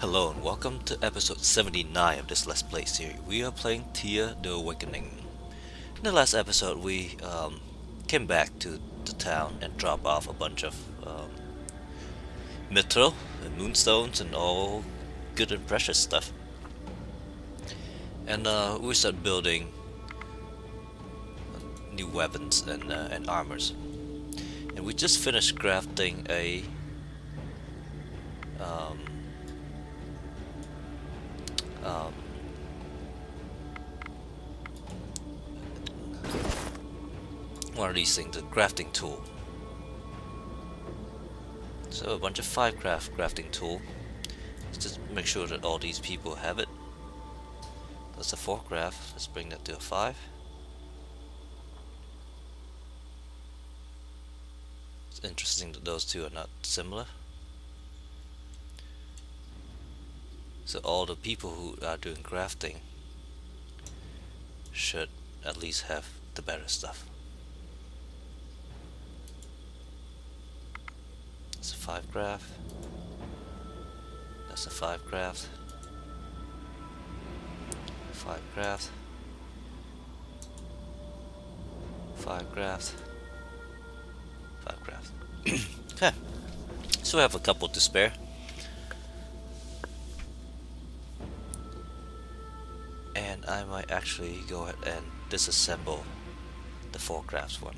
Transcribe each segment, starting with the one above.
Hello and welcome to episode 79 of this Let's Play series. We are playing Thea the Awakening. In the last episode, we came back to the town and dropped off a bunch of mithril and moonstones and all good and precious stuff. And we started building new weapons and armors. And we just finished crafting a um, um, one of these things, a crafting tool. So a bunch of 5 crafting tool. Let's just make sure that all these people have it. That's a 4 craft. Let's bring that to a 5. It's interesting that those two are not similar. So all the people who are doing crafting should at least have the better stuff. That's a 5 craft. That's a 5 craft. 5 craft. 5 craft. 5 craft. Okay. So we have a couple to spare. And I might actually go ahead and disassemble the 4 crafts one.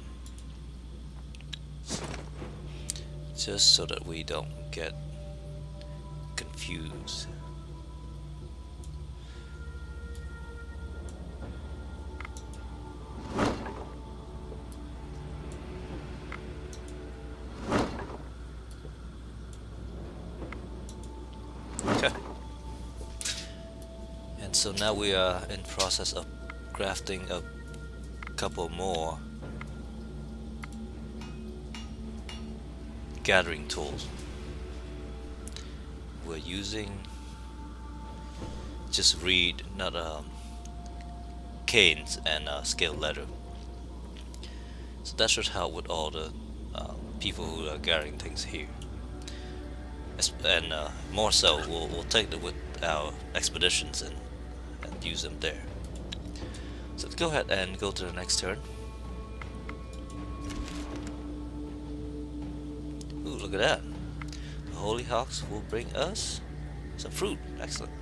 Just so that we don't get confused. Okay. And so now we are in process of crafting a couple more gathering tools. We're using just reed, not canes and scaled leather. So that should help with all the people who are gathering things here. And more so, we'll take them with our expeditions and use them there. So let's go ahead and go to the next turn. Ooh, look at that. The Holy Hawks will bring us some fruit. Excellent.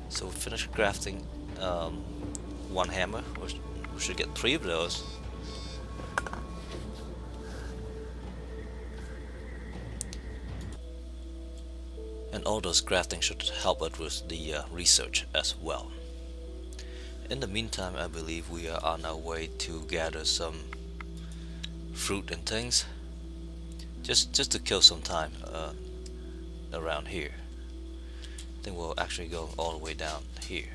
So we finished crafting one hammer. We should get 3 of those. And all those crafting should help us with the research as well. In the meantime, I believe we are on our way to gather some fruit and things, just to kill some time around here. I think we'll actually go all the way down here.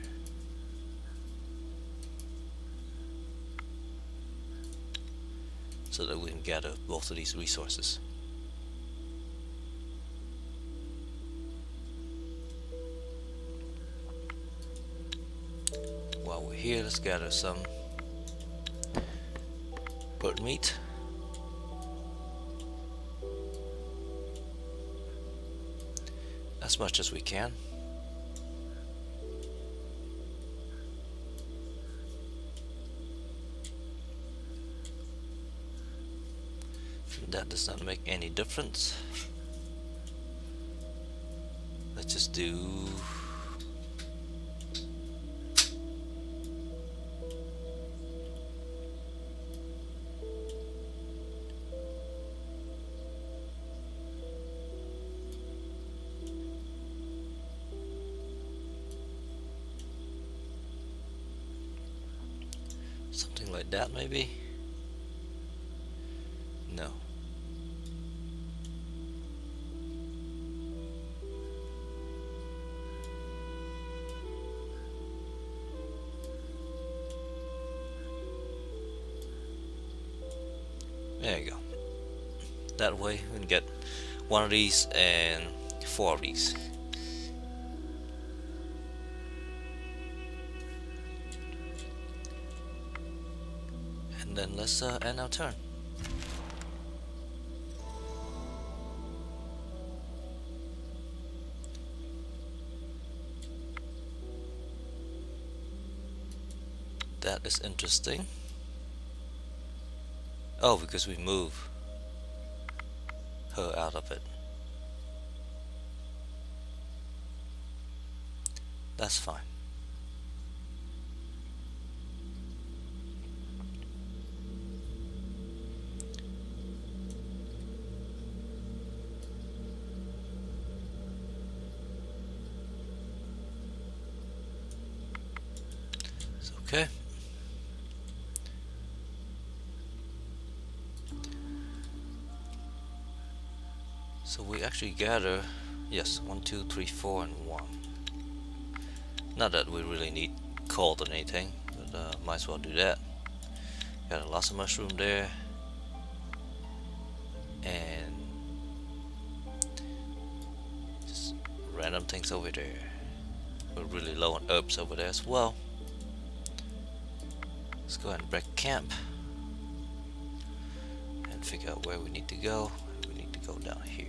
So that we can gather both of these resources. While we're here, let's gather some bird meat. As much as we can. That does not make any difference. Let's just do something like that, maybe? No. There you go. That way we can get 1 of these and 4 of these. And then let's end our turn. That is interesting. Oh, because we move her out of it. That's fine. It's okay. So we actually gather, yes, 1, 2, 3, 4, and 1. Not that we really need cold or anything, but might as well do that. Got lots of mushroom there, and just random things over there. We're really low on herbs over there as well. Let's go ahead and break camp and figure out where we need to go. We need to go down here.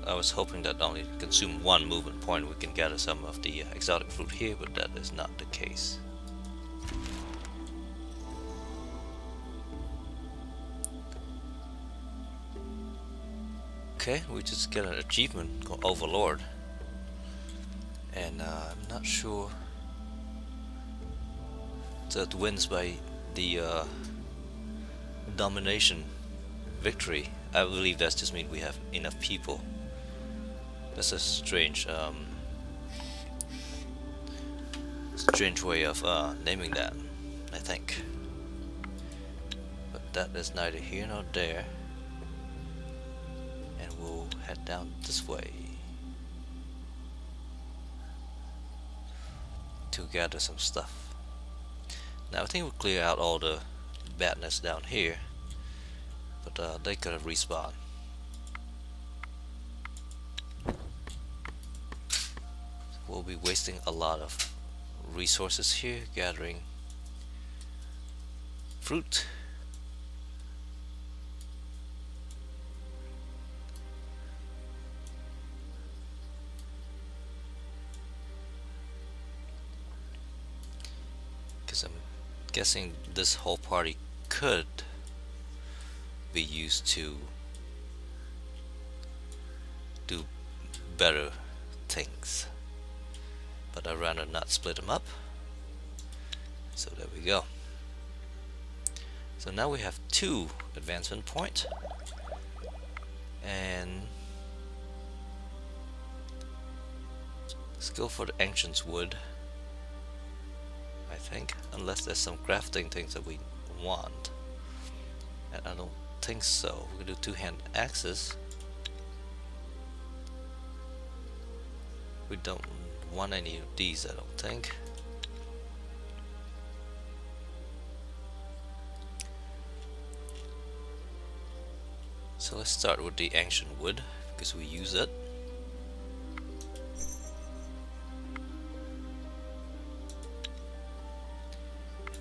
I was hoping that only consume one movement point we can gather some of the exotic fruit here, but that is not the case. Okay, we just get an achievement called Overlord, and I'm not sure that wins by the domination victory. I believe that just means we have enough people. That's a strange way of naming that, I think. But that is neither here nor there. And we'll head down this way to gather some stuff. Now I think we'll clear out all the badness down here, but they could have respawned. We'll be wasting a lot of resources here gathering fruit. Because I'm guessing this whole party could be used to do better things, but I'd rather not split them up. So there we go. So now we have 2 advancement points, and let's go for the ancient's wood, I think, unless there's some crafting things that we want, and I don't think so. We can do 2-hand axes. We don't want any of these, I don't think. So let's start with the ancient wood because we use it.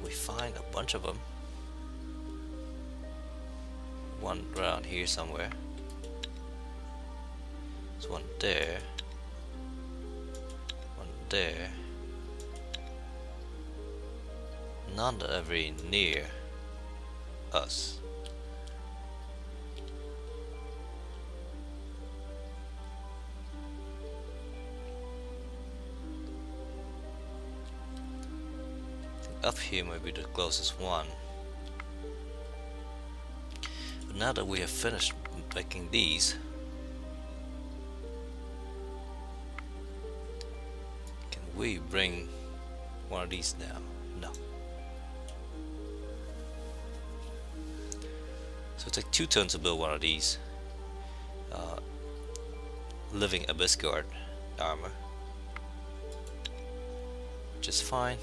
We find a bunch of them. One around here somewhere. There's one there. One there. None that are very near us. Up here might be the closest one. But now that we have finished making these, can we bring one of these down? No. So it takes 2 turns to build one of these living abyss guard armor, which is fine.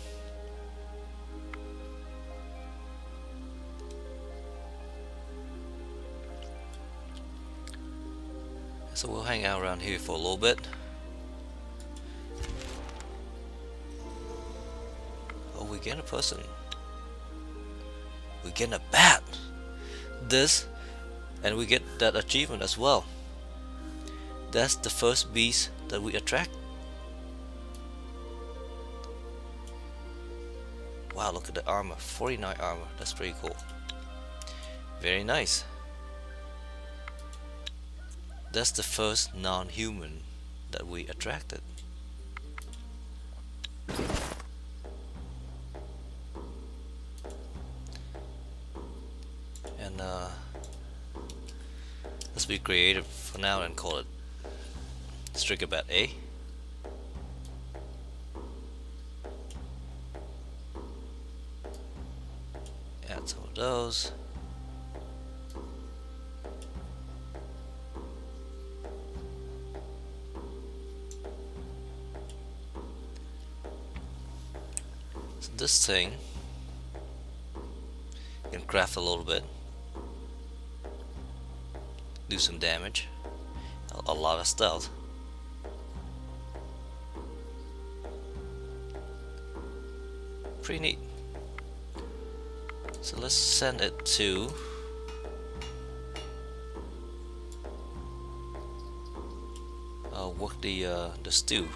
So we'll hang out around here for a little bit. gain a person. We gain a bat. This, and we get that achievement as well. That's the first beast that we attract. Wow, look at the armor. 49 armor. That's pretty cool. Very nice. That's the first non-human that we attracted. And let's be creative for now and call it Strigabat A. Add some of those. So this thing can craft a little bit, do some damage, a lot of stealth. Pretty neat. So let's send it to work the stew.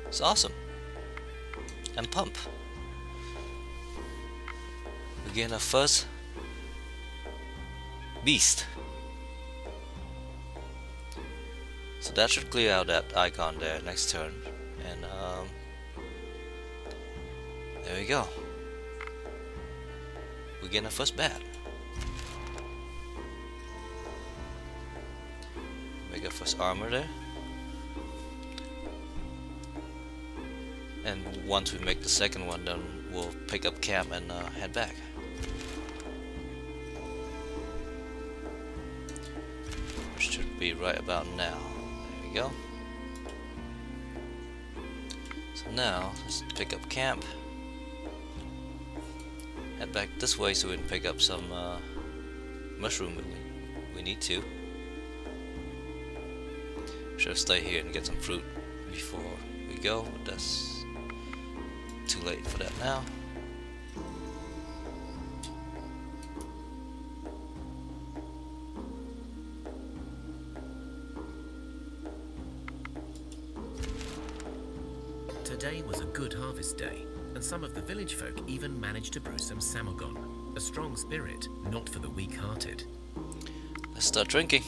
It's awesome. And pump. We gain our first beast. So that should clear out that icon there next turn. And there we go. We gain our first bat. Make our first armor there. And once we make the second one, then we'll pick up camp and head back. Which should be right about now. There we go. So now, let's pick up camp. Head back this way so we can pick up some mushroom if we need to. Should stay here and get some fruit before we go, but that's too late for that now. Today was a good harvest day, and some of the village folk even managed to brew some samagon, a strong spirit, not for the weak-hearted. Let's start drinking.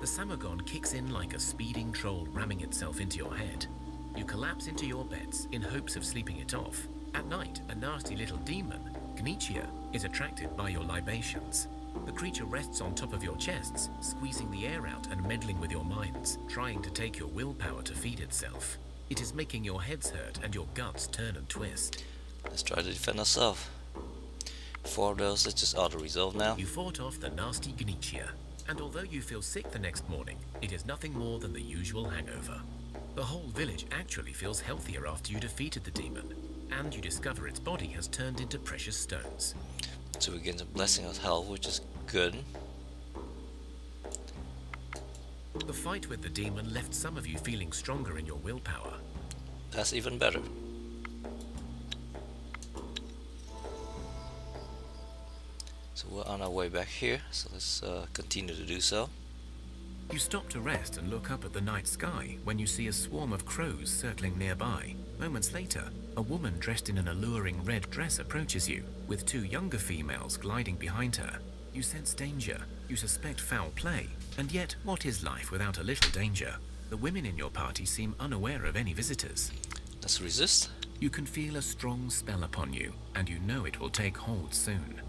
The samagon kicks in like a speeding troll ramming itself into your head. You collapse into your beds in hopes of sleeping it off. At night, a nasty little demon, Gnichia, is attracted by your libations. The creature rests on top of your chests, squeezing the air out and meddling with your minds, trying to take your willpower to feed itself. It is making your heads hurt and your guts turn and twist. Let's try to defend ourselves. 4 of those, let's just auto-resolve now. You fought off the nasty Gnichia, and although you feel sick the next morning, it is nothing more than the usual hangover. The whole village actually feels healthier after you defeated the demon, and you discover its body has turned into precious stones. So we get a blessing of health, which is good. The fight with the demon left some of you feeling stronger in your willpower. That's even better. So we're on our way back here, so let's continue to do so. You stop to rest and look up at the night sky when you see a swarm of crows circling nearby. Moments later, a woman dressed in an alluring red dress approaches you, with 2 younger females gliding behind her. You sense danger, you suspect foul play, and yet what is life without a little danger? The women in your party seem unaware of any visitors. Let's resist. You can feel a strong spell upon you, and you know it will take hold soon.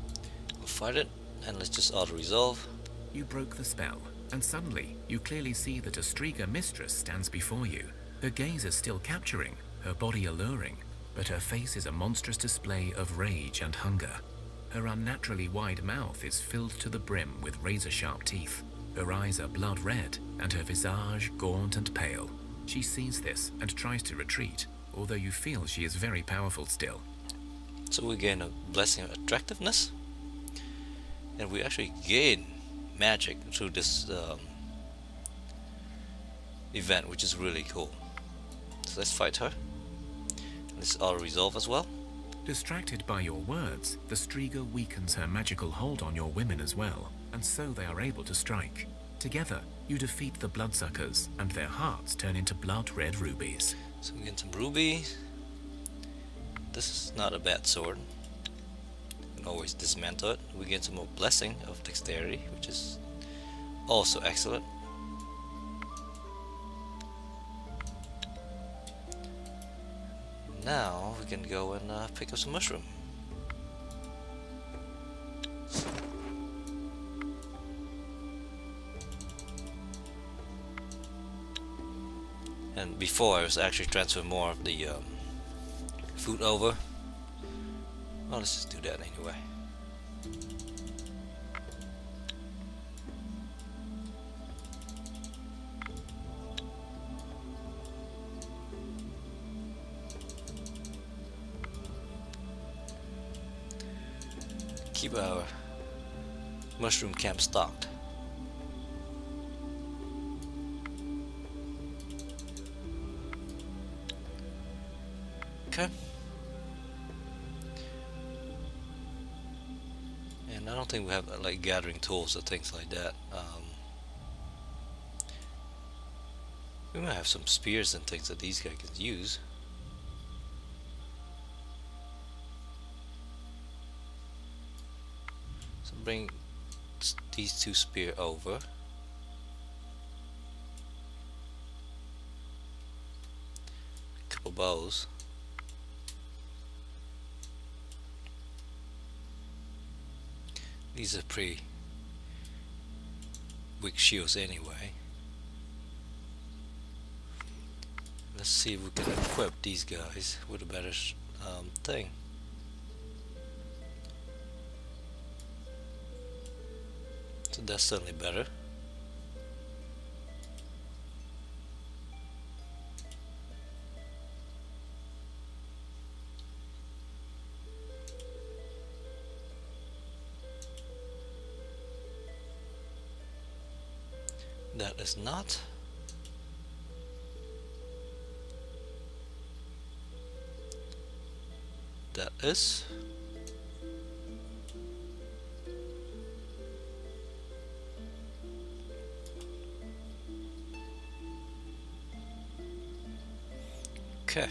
We'll fight it, and let's just auto-resolve. You broke the spell, and suddenly you clearly see that a Striga mistress stands before you. Her gaze is still capturing, her body alluring, but her face is a monstrous display of rage and hunger. Her unnaturally wide mouth is filled to the brim with razor-sharp teeth. Her eyes are blood red, and her visage gaunt and pale. She sees this and tries to retreat, although you feel she is very powerful still. So we gain a blessing of attractiveness. and we actually gain magic through this event, which is really cool. So let's fight her. Let's auto resolve as well. Distracted by your words, the Striga weakens her magical hold on your women as well, and so they are able to strike. Together, you defeat the bloodsuckers, and their hearts turn into blood-red rubies. So we get some rubies. This is not a bad sword. You can always dismantle it. We get some more blessing of dexterity, which is also excellent. Now we can go and pick up some mushroom. And before I was actually transferring more of the food over. Well, let's just do that anyway. Keep our mushroom camp stocked. Okay. And I don't think we have like gathering tools or things like that. We might have some spears and things that these guys can use. So bring these two spear over. Couple bows. These are pretty weak shields anyway. Let's see if we can equip these guys with a better thing. So that's certainly better. That is not. That is. Okay.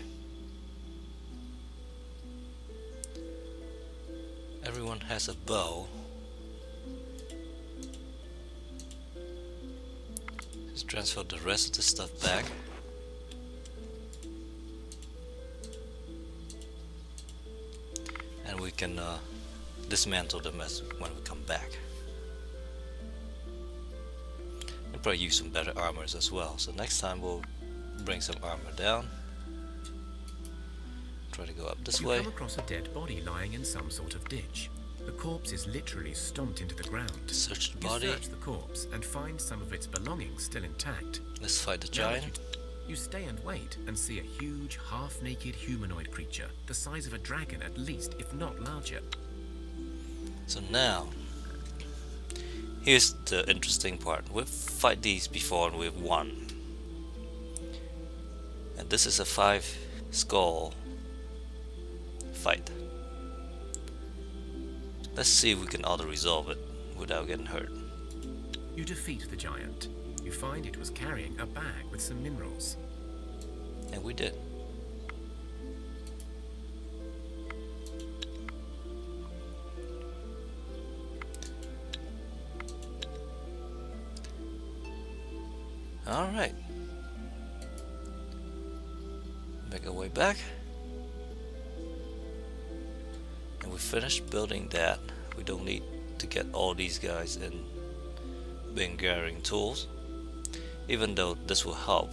Everyone has a bow. Let's transfer the rest of the stuff back. And we can dismantle them as when we come back. And probably use some better armors as well. So next time we'll bring some armor down. Try to go up this way. You come across a dead body lying in some sort of ditch. The corpse is literally stomped into the ground. Search the body. You search the corpse and find some of its belongings still intact. Let's fight the Now that giant. You stay and wait and see a huge, half-naked humanoid creature, the size of a dragon at least, if not larger. So now, here's the interesting part. We've fight these before and we've won. And this is a 5 skull fight. Let's see if we can auto-resolve it without getting hurt. You defeat the giant. You find it was carrying a bag with some minerals. And we did. Alright. Make our way back. And we finished building that. We don't need to get all these guys in being gathering tools. Even though this will help.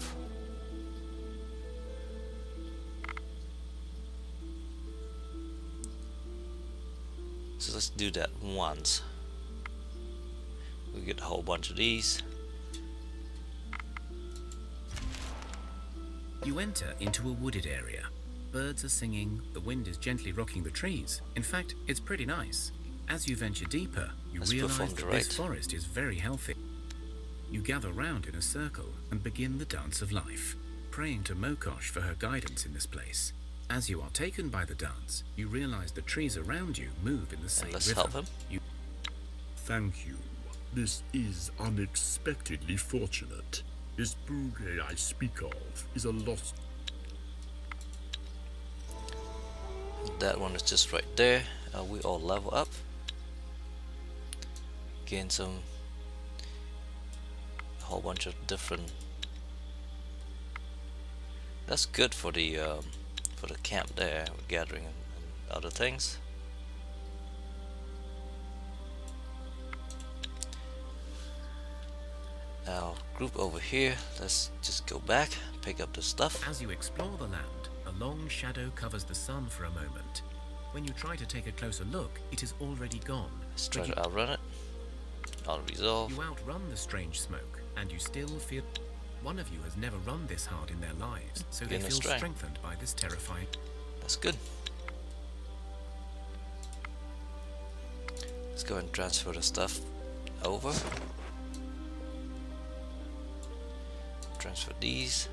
So let's do that once. We get a whole bunch of these. You enter into a wooded area. Birds are singing, the wind is gently rocking the trees. In fact, it's pretty nice. As you venture deeper, you Let's realize perform that the this rite. forest is very healthy. You gather round in a circle and begin the dance of life, praying to Mokosh for her guidance in this place. As you are taken by the dance, you realize the trees around you move in the same And let's rhythm. help him. Thank you. This is unexpectedly fortunate. This bouquet I speak of is a lost. That one is just right there. We all level up. Gain a whole bunch of different. That's good for the camp there, gathering and other things. Now group over here. Let's just go back, pick up the stuff. As you explore the land, a long shadow covers the sun for a moment. When you try to take a closer look, it is already gone. Let's try to outrun it. I'll resolve. You outrun the strange smoke, and you still feel... One of you has never run this hard in their lives, so they Gain a feel strength. strengthened by this terrifying... That's good. Let's go and transfer the stuff over. Transfer these.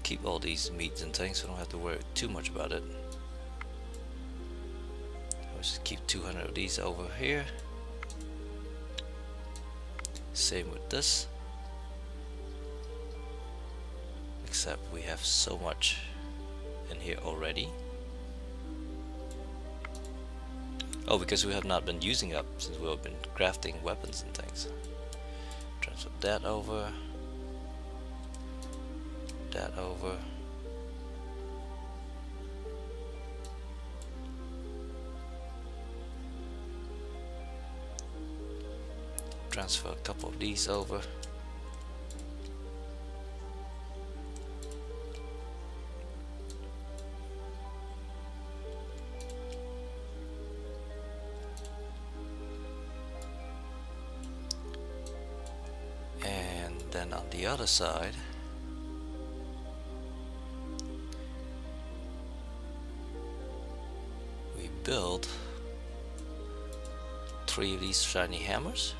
Keep all these meats and things, so I don't have to worry too much about it. Let's just keep 200 of these over here. Same with this. Except we have so much in here already. Oh, because we have not been using up since we have been crafting weapons and things. Transfer that over. That over. Transfer a couple of these over. And then on the other side, we build 3 of these shiny hammers.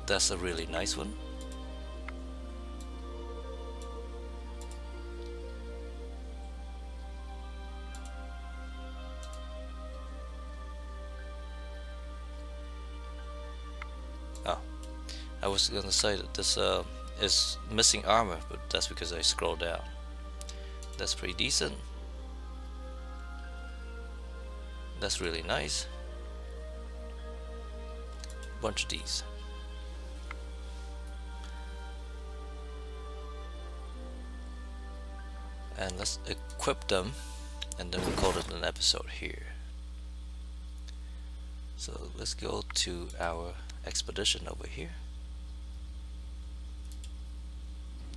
That's a really nice one. Oh, I was gonna say that this is missing armor, but that's because I scrolled down. That's pretty decent. That's really nice. Bunch of these. And let's equip them, and then we'll call it an episode here. So let's go to our expedition over here.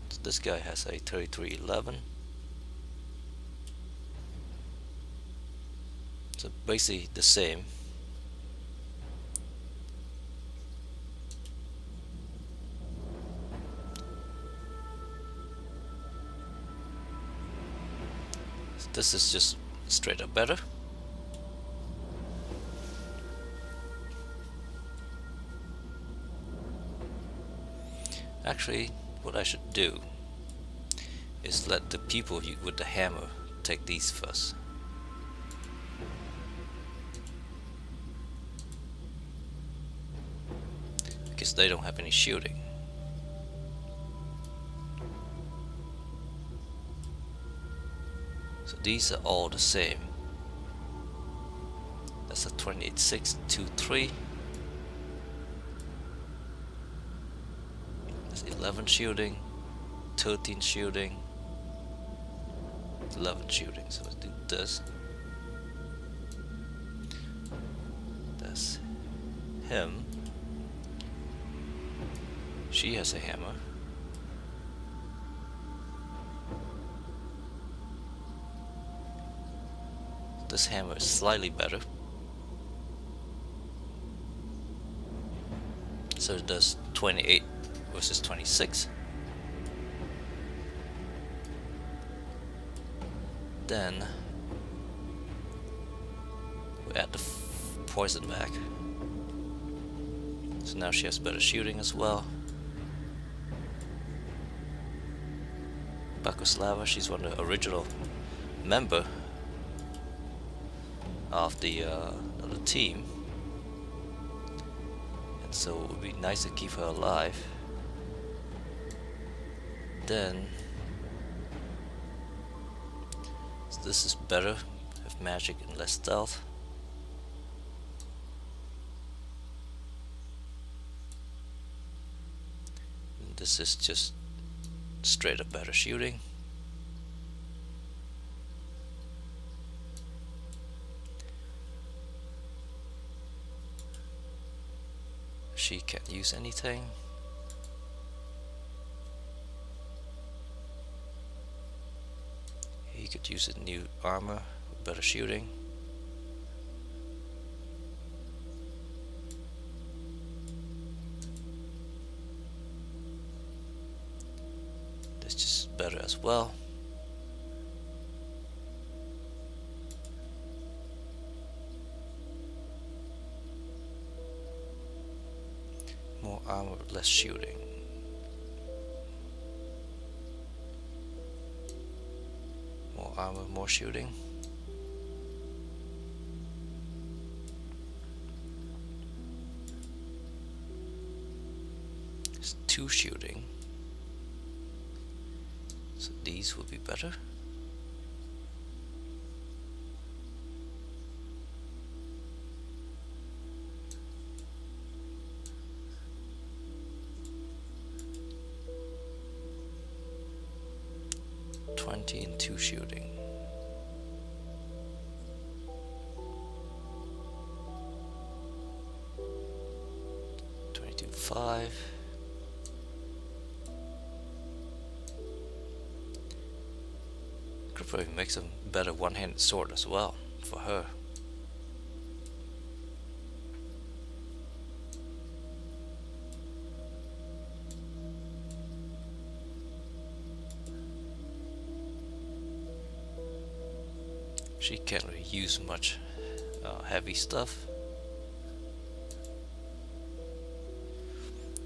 So this guy has a 3311. So basically the same. This is just straight up better. Actually, what I should do is let the people with the hammer take these first. Because they don't have any shielding. So these are all the same. That's a 28.623. That's 11 shielding, 13 shielding, 11 shielding. So let's do this. That's him. She has a hammer. This hammer is slightly better. So it does 28 versus 26. Then we add the poison back. So now she has better shooting as well. Bakoslava, she's one of the original member of the team, and so it would be nice to keep her alive. Then so this is better with magic and less stealth. And this is just straight up better shooting. She can't use anything. He could use a new armor with better shooting. This just better as well. More armor, less shooting. More armor, more shooting. It's 2 shooting. So these will be better. And 2 shooting. $22.5. Could probably make some better one-handed sword as well for her. She can't really use much heavy stuff.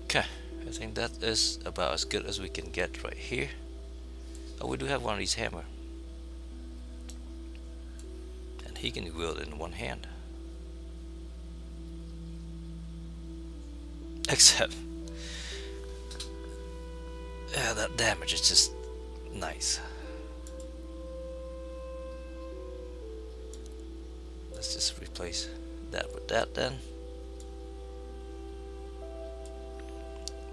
Okay, I think that is about as good as we can get right here. Oh, we do have one of these hammer, and he can wield it in one hand. Except, yeah, that damage is just nice. Let's just replace that with that then.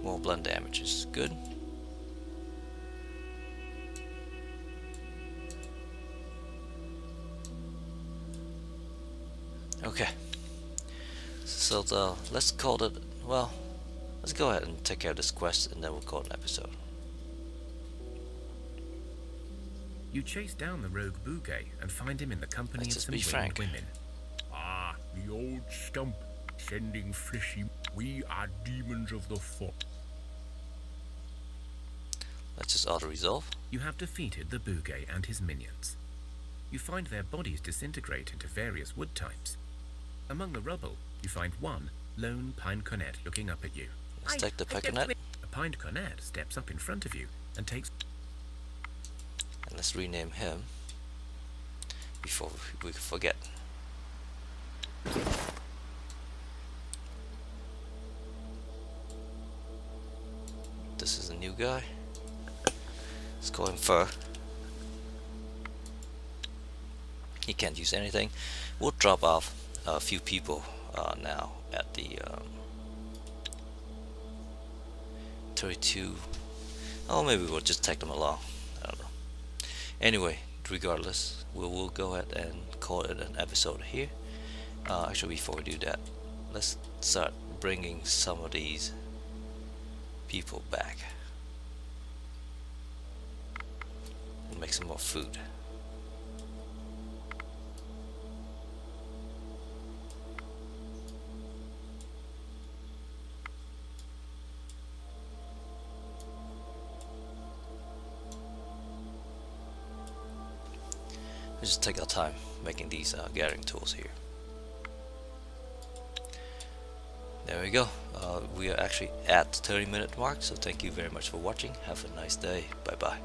More blunt damage is good. Okay. So let's call it, well, let's go ahead and take care of this quest and then we'll call it an episode. You chase down the rogue Bouguet and find him in the company Let's of just some be winged frank. women. Ah, the old stump, sending fleshy. We are demons of the forest. Let's just auto-resolve. You have defeated the Bouguet and his minions. You find their bodies disintegrate into various wood types. Among the rubble, you find one lone pine cornet looking up at you. Let's take the Peconet. A pine cornet steps up in front of you and takes... And let's rename him before we forget. This is a new guy. Let's call him Fur. He can't use anything. We'll drop off a few people now at the 32. Oh, maybe we'll just take them along. I don't know. Anyway, regardless, we'll go ahead and call it an episode here. Actually, before we do that, let's start bringing some of these people back and make some more food. We just take our time making these gathering tools here. There we go. We are actually at the 30-minute mark, so thank you very much for watching. Have a nice day. Bye bye.